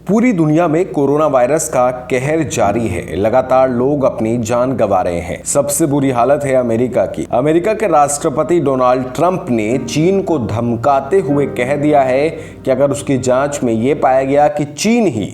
पूरी दुनिया में कोरोना वायरस का कहर जारी है। लगातार लोग अपनी जान गंवा रहे हैं। सबसे बुरी हालत है अमेरिका की। अमेरिका के राष्ट्रपति डोनाल्ड ट्रंप ने चीन को धमकाते हुए कह दिया है कि अगर उसकी जांच में यह पाया गया कि चीन ही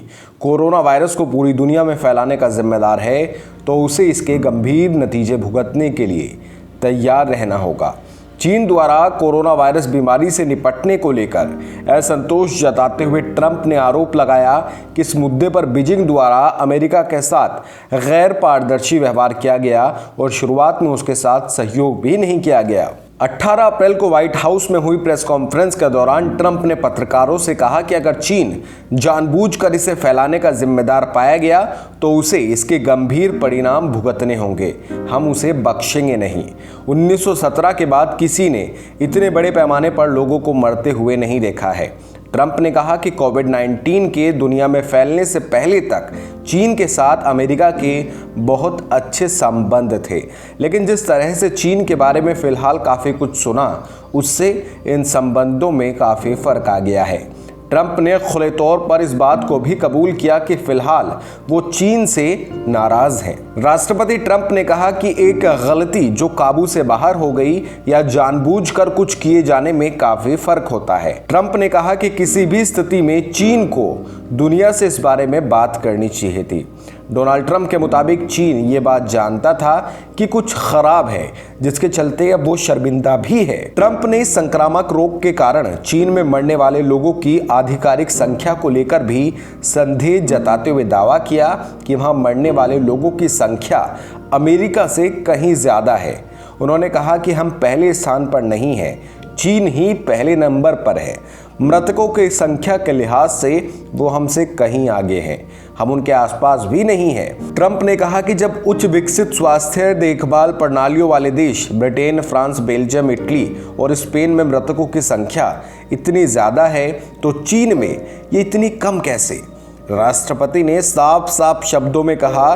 कोरोना वायरस को पूरी दुनिया में फैलाने का जिम्मेदार है तो उसे इसके गंभीर नतीजे भुगतने के लिए तैयार रहना होगा। चीन द्वारा कोरोना वायरस बीमारी से निपटने को लेकर असंतोष जताते हुए ट्रंप ने आरोप लगाया कि इस मुद्दे पर बीजिंग द्वारा अमेरिका के साथ गैर पारदर्शी व्यवहार किया गया और शुरुआत में उसके साथ सहयोग भी नहीं किया गया। 18 अप्रैल को व्हाइट हाउस में हुई प्रेस कॉन्फ्रेंस के दौरान ट्रंप ने पत्रकारों से कहा कि अगर चीन जानबूझकर इसे फैलाने का जिम्मेदार पाया गया तो उसे इसके गंभीर परिणाम भुगतने होंगे। हम उसे बख्शेंगे नहीं। 1917 के बाद किसी ने इतने बड़े पैमाने पर लोगों को मरते हुए नहीं देखा है। ट्रंप ने कहा कि कोविड-19 के दुनिया में फैलने से पहले तक चीन के साथ अमेरिका के बहुत अच्छे संबंध थे, लेकिन जिस तरह से चीन के बारे में फिलहाल काफ़ी कुछ सुना, उससे इन संबंधों में काफ़ी फर्क आ गया है। ट्रंप ने खुले तौर पर इस बात को भी कबूल किया कि फिलहाल वो चीन से नाराज हैं। राष्ट्रपति ट्रंप ने कहा कि एक गलती जो काबू से बाहर हो गई या जानबूझकर कुछ किए जाने में काफी फर्क होता है। ट्रंप ने कहा कि किसी भी स्थिति में चीन को दुनिया से इस बारे में बात करनी चाहिए थी। डोनाल्ड ट्रंप के मुताबिक चीन ये बात जानता था कि कुछ खराब है, जिसके चलते अब वो शर्मिंदा भी है। ट्रंप ने संक्रामक रोग के कारण चीन में मरने वाले लोगों की आधिकारिक संख्या को लेकर भी संदेह जताते हुए दावा किया कि वहां मरने वाले लोगों की संख्या अमेरिका से कहीं ज्यादा है। उन्होंने कहा कि हम पहले स्थान पर नहीं हैं, चीन ही पहले नंबर पर है। मृतकों की संख्या के लिहाज से वो हमसे कहीं आगे हैं, हम उनके आसपास भी नहीं हैं। ट्रंप ने कहा कि जब उच्च विकसित स्वास्थ्य देखभाल प्रणालियों वाले देश ब्रिटेन, फ्रांस, बेल्जियम, इटली और स्पेन में मृतकों की संख्या इतनी ज़्यादा है तो चीन में ये इतनी कम कैसे? राष्ट्रपति ने साफ साफ शब्दों में कहा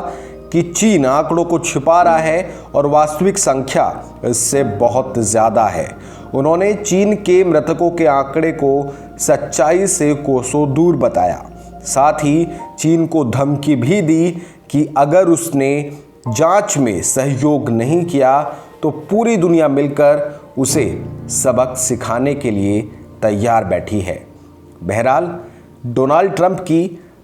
कि चीन आंकड़ों को छिपा रहा है और वास्तविक संख्या इससे बहुत ज़्यादा है। उन्होंने चीन के मृतकों के आंकड़े को सच्चाई से कोसों दूर बताया। साथ ही चीन को धमकी भी दी कि अगर उसने जांच में सहयोग नहीं किया तो पूरी दुनिया मिलकर उसे सबक सिखाने के लिए तैयार बैठी है। बहरहाल डोनाल्ड ट्रंप की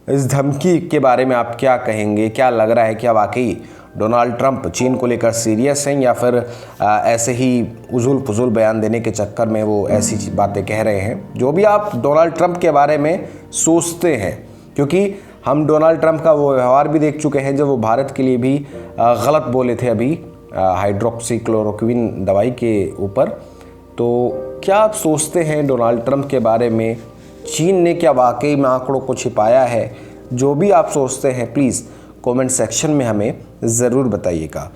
इस धमकी के बारे में आप क्या कहेंगे? क्या लग रहा है, क्या वाकई डोनाल्ड ट्रंप चीन को लेकर सीरियस हैं या फिर ऐसे ही उजुल फुजुल बयान देने के चक्कर में वो ऐसी बातें कह रहे हैं? जो भी आप डोनाल्ड ट्रंप के बारे में सोचते हैं, क्योंकि हम डोनाल्ड ट्रंप का वो व्यवहार भी देख चुके हैं जब वो भारत के लिए भी गलत बोले थे अभी हाइड्रोक्सीक्लोरोक्विन दवाई के ऊपर। तो क्या आप सोचते हैं डोनाल्ड ट्रंप के बारे में? चीन ने क्या वाकई में आंकड़ों को छिपाया है? जो भी आप सोचते हैं प्लीज़ कमेंट सेक्शन में हमें ज़रूर बताइएगा।